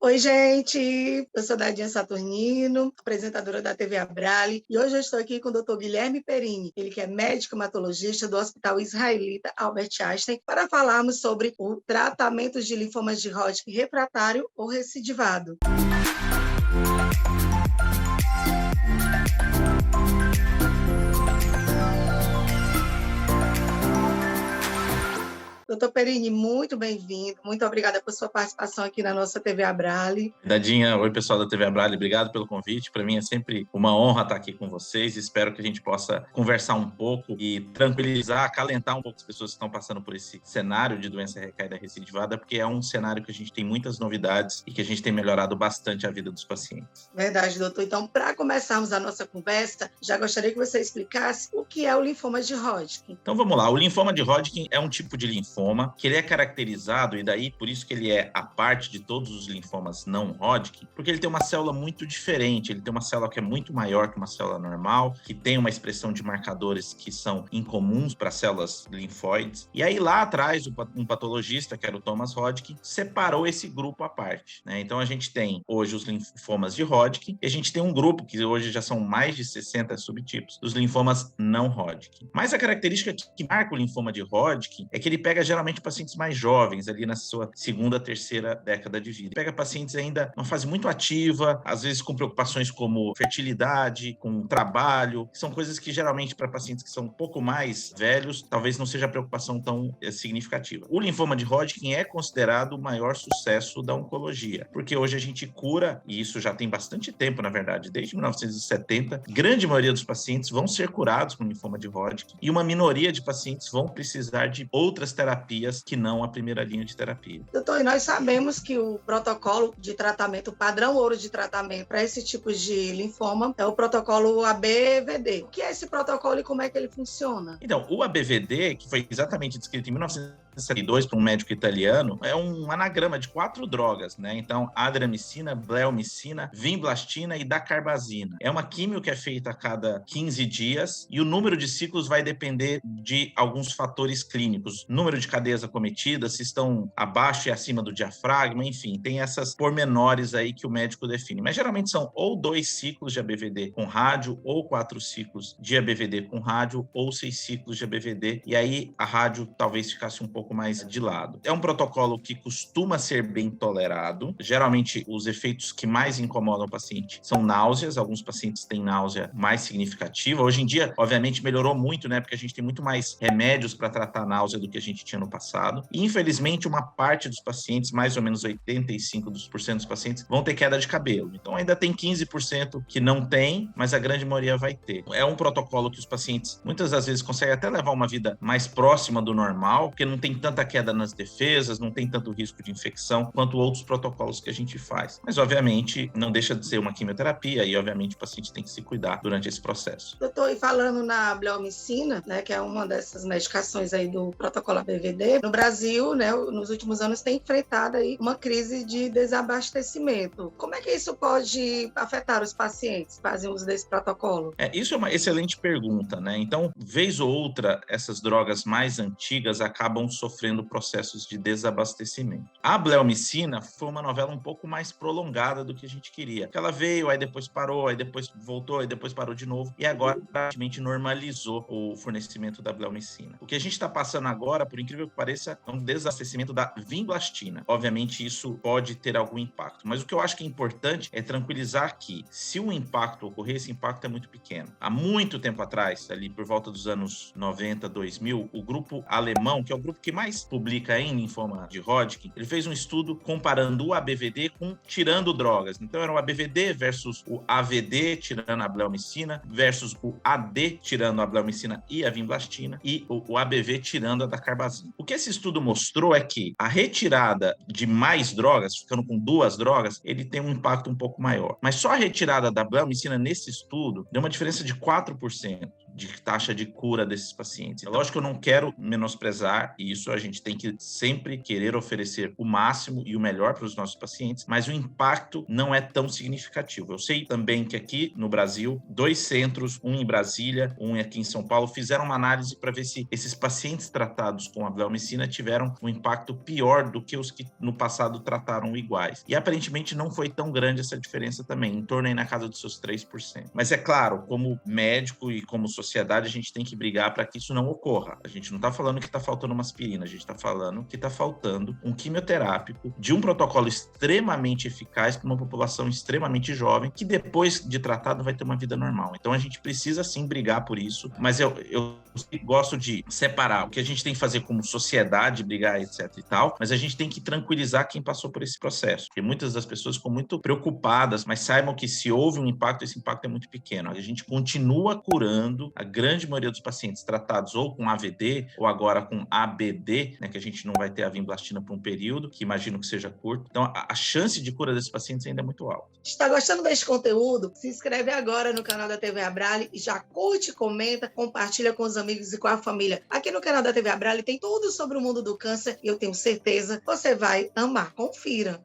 Oi, gente! Eu sou Dadinha Saturnino, apresentadora da TV Abrale, e hoje eu estou aqui com o Dr. Guilherme Perini, ele que é médico hematologista do Hospital Israelita Albert Einstein, para falarmos sobre o tratamento de linfomas de Hodgkin refratário ou recidivado. Doutor Perini, muito bem-vindo. Muito obrigada por sua participação aqui na nossa TV Abrale. Dadinha, oi pessoal da TV Abrale, obrigado pelo convite. Para mim é sempre uma honra estar aqui com vocês. Espero que a gente possa conversar um pouco e tranquilizar, acalentar um pouco as pessoas que estão passando por esse cenário de doença recaída recidivada, porque é um cenário que a gente tem muitas novidades e que a gente tem melhorado bastante a vida dos pacientes. Verdade, doutor. Então, para começarmos a nossa conversa, já gostaria que você explicasse o que é o linfoma de Hodgkin. Então vamos lá, o linfoma de Hodgkin é um tipo de linfoma que ele é caracterizado, e daí por isso que ele é a parte de todos os linfomas não Hodgkin, porque ele tem uma célula muito diferente, ele tem uma célula que é muito maior que uma célula normal, que tem uma expressão de marcadores que são incomuns para células linfóides. E aí lá atrás, um patologista, que era o Thomas Hodgkin, separou esse grupo à parte, né? Então a gente tem hoje os linfomas de Hodgkin, e a gente tem um grupo que hoje já são mais de 60 subtipos dos linfomas não Hodgkin. Mas a característica que marca o linfoma de Hodgkin é que ele pega geralmente pacientes mais jovens, ali na sua segunda, terceira década de vida. Pega pacientes ainda numa fase muito ativa, às vezes com preocupações como fertilidade, com trabalho, que são coisas que geralmente para pacientes que são um pouco mais velhos, talvez não seja a preocupação tão significativa. O linfoma de Hodgkin é considerado o maior sucesso da oncologia, porque hoje a gente cura, e isso já tem bastante tempo, na verdade, desde 1970, grande maioria dos pacientes vão ser curados com linfoma de Hodgkin, e uma minoria de pacientes vão precisar de outras terapias que não a primeira linha de terapia. Doutor, e nós sabemos que o protocolo de tratamento, o padrão ouro de tratamento para esse tipo de linfoma é o protocolo ABVD. O que é esse protocolo e como é que ele funciona? Então, o ABVD, que foi exatamente descrito em 1962 por um médico italiano, é um anagrama de 4 drogas, né? Então, adriamicina, bleomicina, vinblastina e dacarbazina. É uma químio que é feita a cada 15 dias e o número de ciclos vai depender de alguns fatores clínicos. Número de cadeias acometidas, se estão abaixo e acima do diafragma, enfim, tem essas pormenores aí que o médico define. Mas geralmente são ou 2 ciclos de ABVD com rádio, ou 4 ciclos de ABVD com rádio, ou 6 ciclos de ABVD, e aí a rádio talvez ficasse um pouco mais de lado. É um protocolo que costuma ser bem tolerado. Geralmente, os efeitos que mais incomodam o paciente são náuseas. Alguns pacientes têm náusea mais significativa. Hoje em dia, obviamente, melhorou muito, né? Porque a gente tem muito mais remédios para tratar náusea do que a gente tinha no passado. E, infelizmente, uma parte dos pacientes, mais ou menos 85% dos pacientes, vão ter queda de cabelo. Então, ainda tem 15% que não tem, mas a grande maioria vai ter. É um protocolo que os pacientes, muitas das vezes, conseguem até levar uma vida mais próxima do normal, porque não tem tanta queda nas defesas, não tem tanto risco de infecção quanto outros protocolos que a gente faz. Mas, obviamente, não deixa de ser uma quimioterapia e, obviamente, o paciente tem que se cuidar durante esse processo. Doutor, e falando na bleomicina, né, que é uma dessas medicações aí do protocolo ABVD, no Brasil, né, nos últimos anos tem enfrentado aí uma crise de desabastecimento. Como é que isso pode afetar os pacientes que fazem uso desse protocolo? Isso é uma excelente pergunta, né? Então, vez ou outra, essas drogas mais antigas acabam sofrendo processos de desabastecimento. A bleomicina foi uma novela um pouco mais prolongada do que a gente queria. Ela veio, aí depois parou, aí depois voltou, aí depois parou de novo, e agora praticamente normalizou o fornecimento da bleomicina. O que a gente está passando agora, por incrível que pareça, é um desabastecimento da vinblastina. Obviamente, isso pode ter algum impacto, mas o que eu acho que é importante é tranquilizar que, se um impacto ocorrer, esse impacto é muito pequeno. Há muito tempo atrás, ali por volta dos anos 90, 2000, o grupo alemão, que é o grupo que mais publica em linfoma de Hodgkin, ele fez um estudo comparando o ABVD com tirando drogas. Então era o ABVD versus o AVD, tirando a bleomicina, versus o AD, tirando a bleomicina e a vinblastina, e o ABV, tirando a dacarbazina. O que esse estudo mostrou é que a retirada de mais drogas, ficando com 2 drogas, ele tem um impacto um pouco maior. Mas só a retirada da bleomicina nesse estudo deu uma diferença de 4%. de taxa de cura desses pacientes. É lógico que eu não quero menosprezar, e isso a gente tem que sempre querer oferecer o máximo e o melhor para os nossos pacientes, mas o impacto não é tão significativo. Eu sei também que aqui no Brasil, 2 centros, um em Brasília, um aqui em São Paulo, fizeram uma análise para ver se esses pacientes tratados com a bleomicina tiveram um impacto pior do que os que no passado trataram iguais. E aparentemente não foi tão grande essa diferença também, em torno aí na casa dos seus 3%. Mas é claro, como médico e como sociedade, a gente tem que brigar para que isso não ocorra. A gente não está falando que está faltando uma aspirina, a gente está falando que está faltando um quimioterápico de um protocolo extremamente eficaz para uma população extremamente jovem, que depois de tratado vai ter uma vida normal. Então a gente precisa sim brigar por isso, mas eu gosto de separar o que a gente tem que fazer como sociedade, brigar, etc e tal, mas a gente tem que tranquilizar quem passou por esse processo, porque muitas das pessoas ficam muito preocupadas, mas saibam que se houve um impacto, esse impacto é muito pequeno. A gente continua curando a grande maioria dos pacientes tratados ou com AVD ou agora com ABD, né, que a gente não vai ter a vinblastina por um período, que imagino que seja curto. Então, a chance de cura desses pacientes ainda é muito alta. Está gostando deste conteúdo? Se inscreve agora no canal da TV Abrale e já curte, comenta, compartilha com os amigos e com a família. Aqui no canal da TV Abrale tem tudo sobre o mundo do câncer e eu tenho certeza você vai amar. Confira.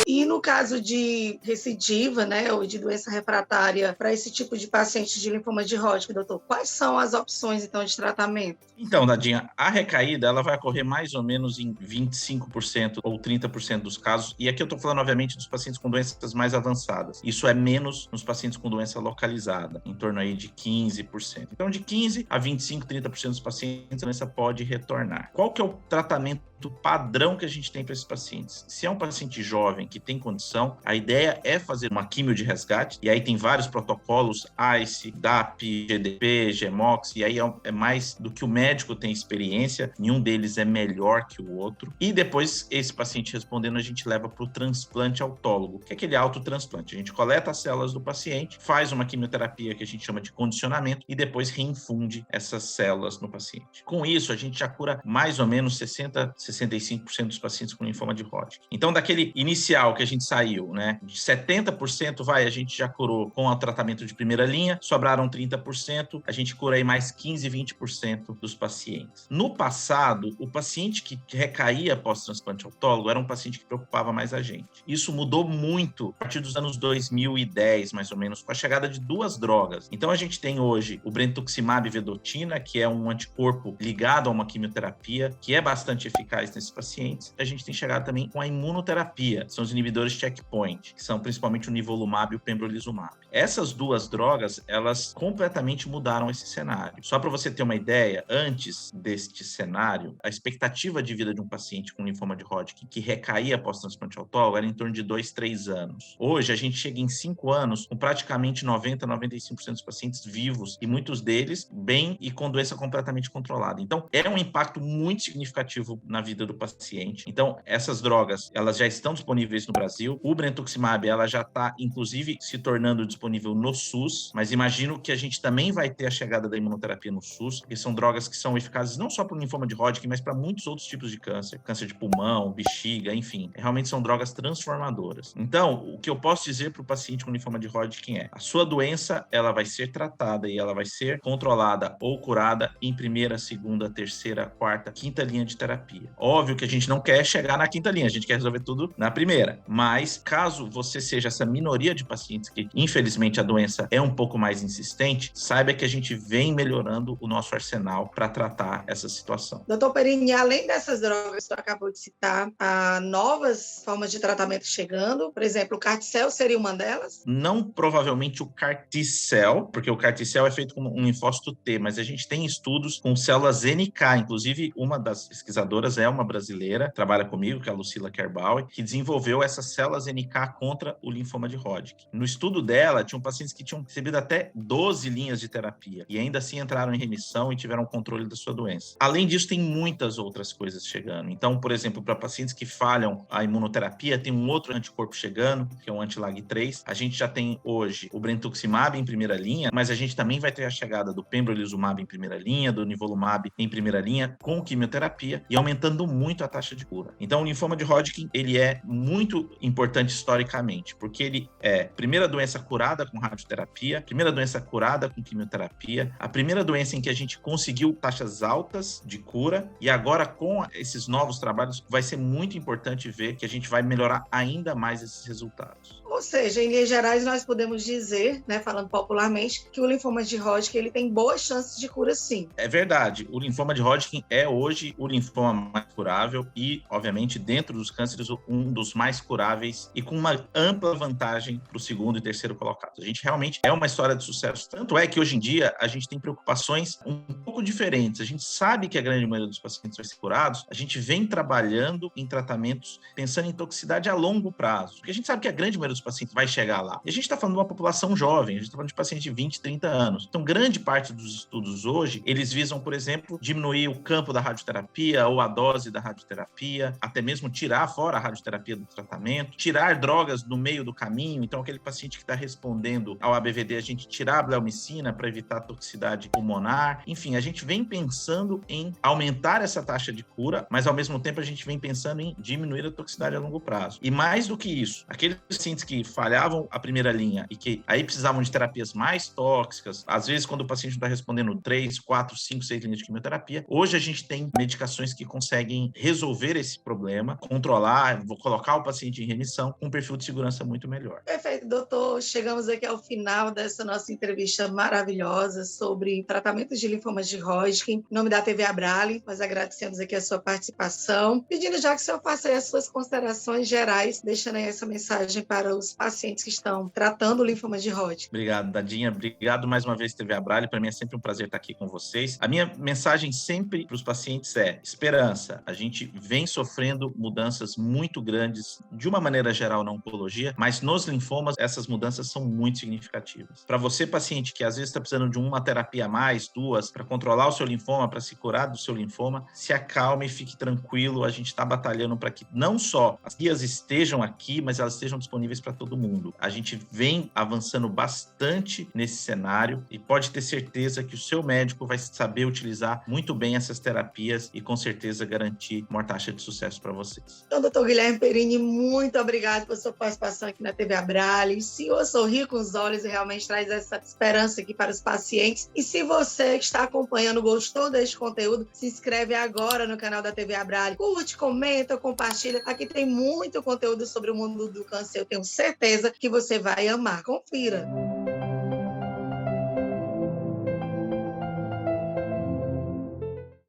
E no caso de recidiva, né, ou de doença refratária para esse tipo de paciente de linfoma de Hodgkin, doutor, quais são as opções, então, de tratamento? Então, Nadinha, a recaída ela vai ocorrer mais ou menos em 25% ou 30% dos casos, e aqui eu estou falando, obviamente, dos pacientes com doenças mais avançadas. Isso é menos nos pacientes com doença localizada, em torno aí de 15%. Então, de 15% a 25%, 30% dos pacientes, a doença pode retornar. Qual que é o tratamento padrão que a gente tem para esses pacientes? Se é um paciente jovem que tem condição, a ideia é fazer uma quimio de resgate, e aí tem vários protocolos, ICE, DAP, GDP, GEMOX, e aí é mais do que o médico tem experiência, nenhum deles é melhor que o outro. E depois, esse paciente respondendo, a gente leva para o transplante autólogo, que é aquele autotransplante. A gente coleta as células do paciente, faz uma quimioterapia que a gente chama de condicionamento e depois reinfunde essas células no paciente. Com isso, a gente já cura mais ou menos 65% dos pacientes com linfoma de Hodgkin. Então, daquele inicial que a gente saiu, né, de 70% a gente já curou com o tratamento de primeira linha, sobraram 30%, a gente cura aí mais 15, 20% dos pacientes. No passado, o paciente que recaía pós-transplante autólogo era um paciente que preocupava mais a gente. Isso mudou muito a partir dos anos 2010, mais ou menos, com a chegada de 2 drogas. Então, a gente tem hoje o brentuximab vedotina, que é um anticorpo ligado a uma quimioterapia, que é bastante eficaz nesses pacientes. A gente tem chegado também com a imunoterapia, são os inibidores checkpoint, que são principalmente o nivolumab e o pembrolizumab. Essas 2 drogas, elas completamente mudaram esse cenário. Só para você ter uma ideia, antes deste cenário, a expectativa de vida de um paciente com linfoma de Hodgkin que recaía após transplante autólogo era em torno de 2, 3 anos. Hoje, a gente chega em 5 anos com praticamente 90, 95% dos pacientes vivos e muitos deles bem e com doença completamente controlada. Então, é um impacto muito significativo na vida do paciente. Então, essas drogas, elas já estão disponíveis no Brasil. O brentuximab, ela já está, inclusive, se tornando disponível no SUS, mas imagino que a gente também vai ter a chegada da imunoterapia no SUS, porque são drogas que são eficazes não só para o linfoma de Hodgkin, mas para muitos outros tipos de câncer, câncer de pulmão, bexiga, enfim. Realmente são drogas transformadoras. Então, o que eu posso dizer para o paciente com linfoma de Hodgkin é: a sua doença, ela vai ser tratada e ela vai ser controlada ou curada em primeira, segunda, terceira, quarta, quinta linha de terapia. Óbvio que a gente não quer chegar na quinta linha, a gente quer resolver tudo na primeira. Mas, caso você seja essa minoria de pacientes que, infelizmente, a doença é um pouco mais insistente, saiba que a gente vem melhorando o nosso arsenal para tratar essa situação. Doutor Perini, além dessas drogas que você acabou de citar, há novas formas de tratamento chegando? Por exemplo, o Carticel seria uma delas? Não provavelmente o Carticel, porque o Carticel é feito com um linfócito T, mas a gente tem estudos com células NK, inclusive uma das pesquisadoras é uma brasileira, trabalha comigo, que é a Lucila Kerbauer, que desenvolveu essas células NK contra o linfoma de Hodgkin. No estudo dela, tinham pacientes que tinham recebido até 12 linhas de terapia e ainda assim entraram em remissão e tiveram controle da sua doença. Além disso, tem muitas outras coisas chegando. Então, por exemplo, para pacientes que falham a imunoterapia, tem um outro anticorpo chegando, que é o anti-LAG3. A gente já tem hoje o brentuximab em primeira linha, mas a gente também vai ter a chegada do pembrolizumab em primeira linha, do nivolumab em primeira linha, com quimioterapia, e aumentando aumentando muito a taxa de cura. Então, o linfoma de Hodgkin, ele é muito importante historicamente, porque ele é a primeira doença curada com radioterapia, a primeira doença curada com quimioterapia, a primeira doença em que a gente conseguiu taxas altas de cura, e agora com esses novos trabalhos vai ser muito importante ver que a gente vai melhorar ainda mais esses resultados. Ou seja, em linhas gerais, nós podemos dizer, né, falando popularmente, que o linfoma de Hodgkin ele tem boas chances de cura, sim. É verdade. O linfoma de Hodgkin é hoje o linfoma mais curável e, obviamente, dentro dos cânceres, um dos mais curáveis e com uma ampla vantagem para o segundo e terceiro colocados. A gente realmente é uma história de sucesso. Tanto é que, hoje em dia, a gente tem preocupações um pouco diferentes. A gente sabe que a grande maioria dos pacientes vai ser curados. A gente vem trabalhando em tratamentos pensando em toxicidade a longo prazo. Porque a gente sabe que a grande maioria dos pacientes vai chegar lá. E a gente está falando de uma população jovem, a gente está falando de pacientes de 20, 30 anos. Então, grande parte dos estudos hoje, eles visam, por exemplo, diminuir o campo da radioterapia ou a dose da radioterapia, até mesmo tirar fora a radioterapia do tratamento, tirar drogas no meio do caminho. Então, aquele paciente que está respondendo ao ABVD, a gente tirar a bleomicina para evitar a toxicidade pulmonar. Enfim, a gente vem pensando em aumentar essa taxa de cura, mas, ao mesmo tempo, a gente vem pensando em diminuir a toxicidade a longo prazo. E mais do que isso, aqueles pacientes que falhavam a primeira linha e que aí precisavam de terapias mais tóxicas, às vezes quando o paciente não está respondendo 3, 4, 5, 6 linhas de quimioterapia, hoje a gente tem medicações que conseguem resolver esse problema, controlar, vou colocar o paciente em remissão com um perfil de segurança muito melhor. Perfeito, doutor. Chegamos aqui ao final dessa nossa entrevista maravilhosa sobre tratamentos de linfomas de Hodgkin. Em nome da TV Abrale, nós agradecemos aqui a sua participação, pedindo já que o senhor faça aí as suas considerações gerais, deixando aí essa mensagem para os pacientes que estão tratando o linfoma de Hodgkin. Obrigado, Dadinha. Obrigado mais uma vez, TV Abrale. Para mim é sempre um prazer estar aqui com vocês. A minha mensagem sempre para os pacientes é esperança. A gente vem sofrendo mudanças muito grandes, de uma maneira geral na oncologia, mas nos linfomas essas mudanças são muito significativas. Para você, paciente, que às vezes está precisando de uma terapia a mais, 2, para controlar o seu linfoma, para se curar do seu linfoma, se acalme e fique tranquilo. A gente está batalhando para que não só as guias estejam aqui, mas elas estejam disponíveis para todo mundo. A gente vem avançando bastante nesse cenário e pode ter certeza que o seu médico vai saber utilizar muito bem essas terapias e com certeza garantir uma taxa de sucesso para vocês. Então, doutor Guilherme Perini, muito obrigado por sua participação aqui na TV Abrale. O senhor sorri com os olhos e realmente traz essa esperança aqui para os pacientes. E se você que está acompanhando gostou deste conteúdo, se inscreve agora no canal da TV Abrale. Curte, comenta, compartilha. Aqui tem muito conteúdo sobre o mundo do câncer. Eu tenho certeza que você vai amar. Confira.